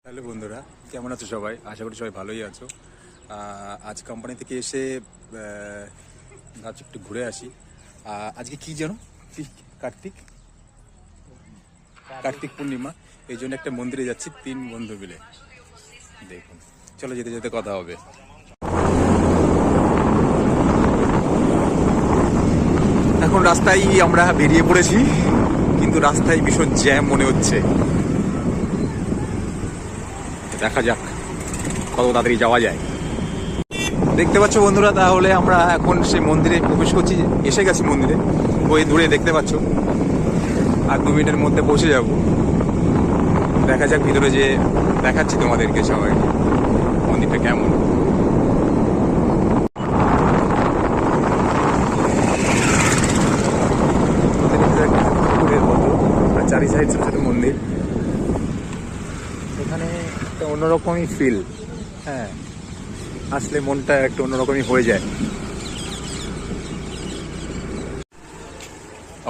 Hello বন্ধুরা, কেমন আছো সবাই? আশা করি সবাই ভালোই আছো। আজ কোম্পানি থেকে এসে ভাবছি একটু ঘুরে আসি। আজকে কি যেন কার্তিক কার্তিক পূর্ণিমা, এই জন্য একটা মন্দিরে যাচ্ছি 3 বন্ধু মিলে। দেখুন, চলো যেতে যেতে কথা হবে। এখন রাস্তায় আমরা বেরিয়ে পড়েছি, কিন্তু রাস্তায় ভীষণ জ্যাম মনে হচ্ছে। দেখা যাক কত তাড়াতাড়ি যাওয়া যায়। দেখতে পাচ্ছ বন্ধুরা, তাহলে আমরা এখন সেই মন্দিরে প্রবেশ করছি। এসে গেছি মন্দিরে, ওই দূরে দেখতে পাচ্ছ। আর 2 মিনিটের মধ্যে পৌঁছে যাব। দেখা যাক ভিতরে যে দেখাচ্ছি তোমাদেরকে সবাই মন্দিরটা কেমন। আর চারি সাইড ছোট ছোট মন্দির, এখানে একটা অন্যরকমই ফিল। হ্যাঁ, আসলে মনটা একটু অন্যরকমই হয়ে যায়।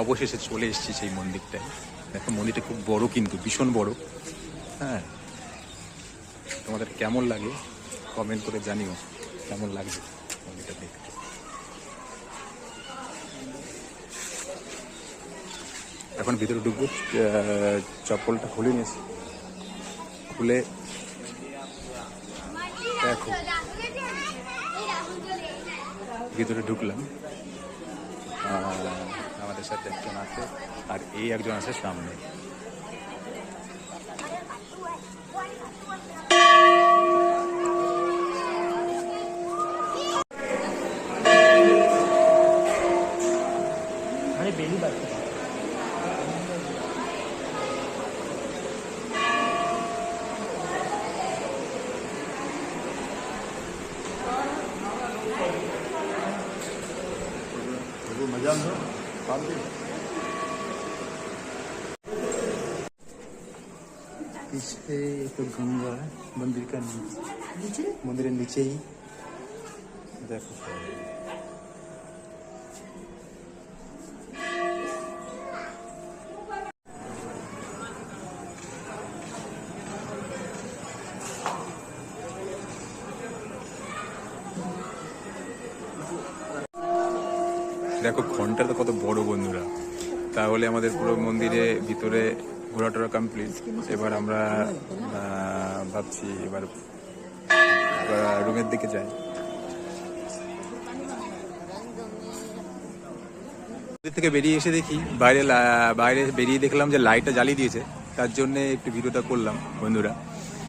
অবশেষে চলে এসেছি সেই মন্দিরটায়। দেখো, মন্দিরটা খুব বড়, কিন্তু ভীষণ বড়। হ্যাঁ, তোমাদের কেমন লাগে কমেন্ট করে জানিও, কেমন লাগছে মন্দিরটা দেখতে। এখন ভিতরে ঢুকবো। চপ্পলটা খুলে নিয়েছি, খুলে দেখো ভিতরে ঢুকলাম। আমাদের সাথে একজন আছে, আর এই একজন আছে সামনে। पीछे तो गंगा है, मंदिर का नीचे, मंदिर के नीचे ही देखो। দেখো ঘন্টাটা কত বড় বন্ধুরা। তাহলে আমাদের পুরো মন্দিরে ভিতরে ঘোরাটোরা কমপ্লিট। এবার আমরা ভাবছি এবার রুমের দিকে যাই। মন্দির থেকে বেরিয়ে এসে দেখি বাইরে বেরিয়ে দেখলাম যে লাইটটা জ্বালিয়ে দিয়েছে। তার জন্য একটু ভিডিওটা করলাম বন্ধুরা।